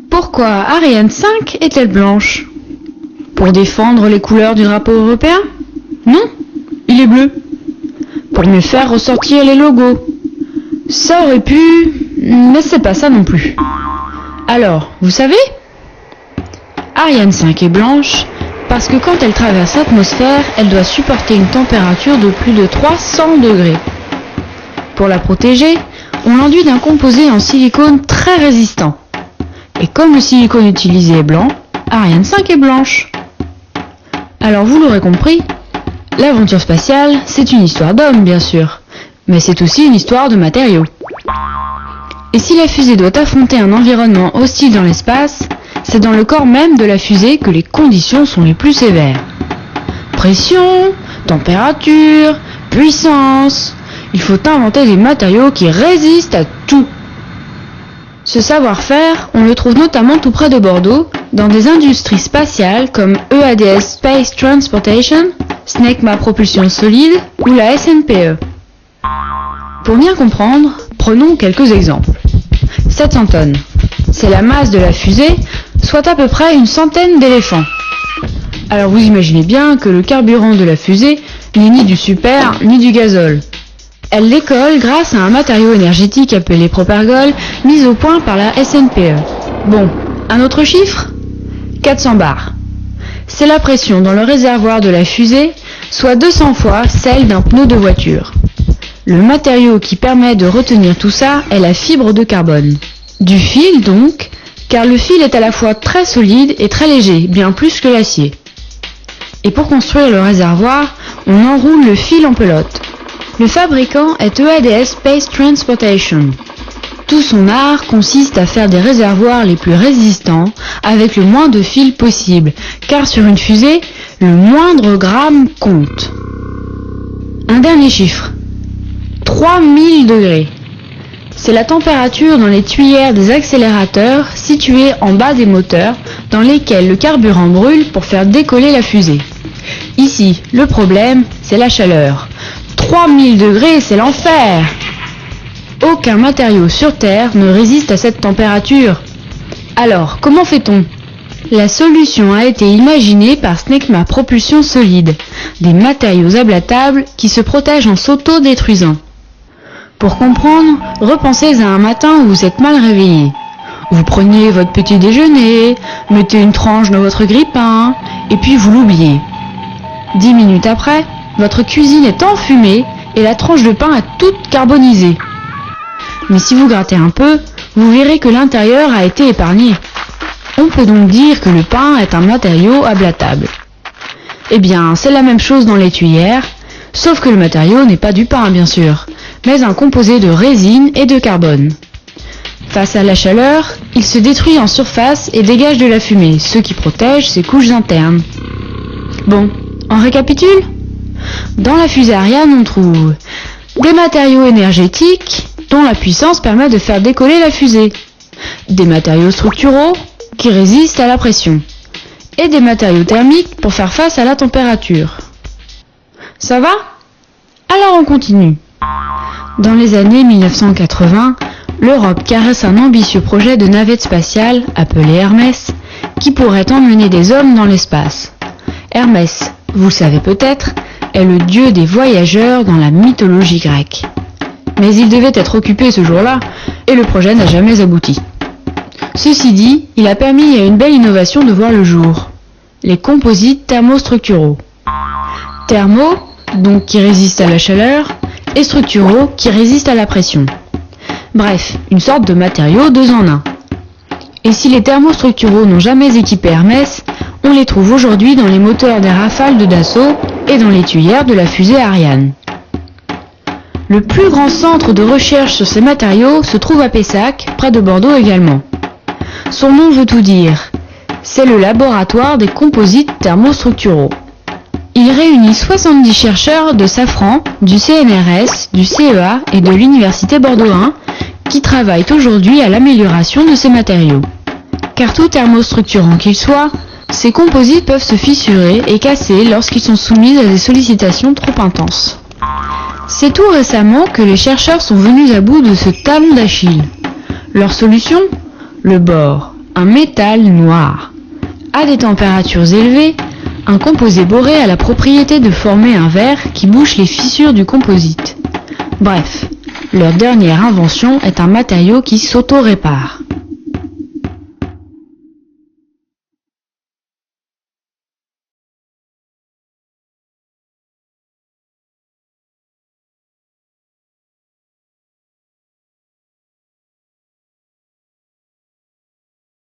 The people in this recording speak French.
Pourquoi Ariane 5 est-elle blanche? Pour défendre les couleurs du drapeau européen? Non, il est bleu. Pour mieux faire ressortir les logos. Ça aurait pu, mais c'est pas ça non plus. Alors, vous savez? Ariane 5 est blanche parce que quand elle traverse l'atmosphère, elle doit supporter une température de plus de 300 degrés. Pour la protéger, on l'enduit d'un composé en silicone très résistant. Et comme le silicone utilisé est blanc, Ariane 5 est blanche. Alors vous l'aurez compris, l'aventure spatiale, c'est une histoire d'hommes bien sûr, mais c'est aussi une histoire de matériaux. Et si la fusée doit affronter un environnement hostile dans l'espace, c'est dans le corps même de la fusée que les conditions sont les plus sévères. Pression, température, puissance, il faut inventer des matériaux qui résistent à tout. Ce savoir-faire, on le trouve notamment tout près de Bordeaux, dans des industries spatiales comme EADS Space Transportation, SNECMA Propulsion Solide ou la SNPE. Pour bien comprendre, prenons quelques exemples. 700 tonnes, c'est la masse de la fusée, soit à peu près une centaine d'éléphants. Alors vous imaginez bien que le carburant de la fusée n'est ni du super ni du gazole. Elle décolle grâce à un matériau énergétique appelé propergol, mis au point par la SNPE. Bon, un autre chiffre? 400 bars. C'est la pression dans le réservoir de la fusée, soit 200 fois celle d'un pneu de voiture. Le matériau qui permet de retenir tout ça est la fibre de carbone. Du fil donc, car le fil est à la fois très solide et très léger, bien plus que l'acier. Et pour construire le réservoir, on enroule le fil en pelote. Le fabricant est EADS Space Transportation. Tout son art consiste à faire des réservoirs les plus résistants avec le moins de fil possible, car sur une fusée, le moindre gramme compte. Un dernier chiffre. 3000 degrés. C'est la température dans les tuyères des accélérateurs situés en bas des moteurs dans lesquels le carburant brûle pour faire décoller la fusée. Ici, le problème, c'est la chaleur. 3000 degrés, c'est l'enfer! Aucun matériau sur Terre ne résiste à cette température. Alors, comment fait-on? La solution a été imaginée par SNECMA Propulsion Solide, des matériaux ablatables qui se protègent en s'auto-détruisant. Pour comprendre, repensez à un matin où vous êtes mal réveillé. Vous prenez votre petit déjeuner, mettez une tranche dans votre grille-pain, et puis vous l'oubliez. 10 minutes après, votre cuisine est enfumée et la tranche de pain est toute carbonisée. Mais si vous grattez un peu, vous verrez que l'intérieur a été épargné. On peut donc dire que le pain est un matériau ablatable. Eh bien, c'est la même chose dans les tuyères, sauf que le matériau n'est pas du pain bien sûr, mais un composé de résine et de carbone. Face à la chaleur, il se détruit en surface et dégage de la fumée, ce qui protège ses couches internes. Bon, on récapitule? Dans la fusée Ariane, on trouve des matériaux énergétiques dont la puissance permet de faire décoller la fusée, des matériaux structuraux qui résistent à la pression, et des matériaux thermiques pour faire face à la température. Ça va? Alors on continue. Dans les années 1980, l'Europe caresse un ambitieux projet de navette spatiale, appelé Hermès, qui pourrait emmener des hommes dans l'espace. Hermès, vous le savez peut-être, est le dieu des voyageurs dans la mythologie grecque. Mais il devait être occupé ce jour-là, et le projet n'a jamais abouti. Ceci dit, il a permis à une belle innovation de voir le jour. Les composites thermostructuraux. Thermo, donc qui résistent à la chaleur, et structuraux qui résistent à la pression. Bref, une sorte de matériau 2 en 1. Et si les thermostructuraux n'ont jamais équipé Hermès, on les trouve aujourd'hui dans les moteurs des Rafales de Dassault et dans les tuyères de la fusée Ariane. Le plus grand centre de recherche sur ces matériaux se trouve à Pessac, près de Bordeaux également. Son nom veut tout dire. C'est le laboratoire des composites thermostructuraux. Il réunit 70 chercheurs de Safran, du CNRS, du CEA et de l'Université Bordeaux 1 qui travaillent aujourd'hui à l'amélioration de ces matériaux. Car tout thermostructurant qu'il soit, ces composites peuvent se fissurer et casser lorsqu'ils sont soumis à des sollicitations trop intenses. C'est tout récemment que les chercheurs sont venus à bout de ce talon d'Achille. Leur solution? Le bore, un métal noir. À des températures élevées, un composé boré a la propriété de former un verre qui bouche les fissures du composite. Bref, leur dernière invention est un matériau qui s'auto-répare.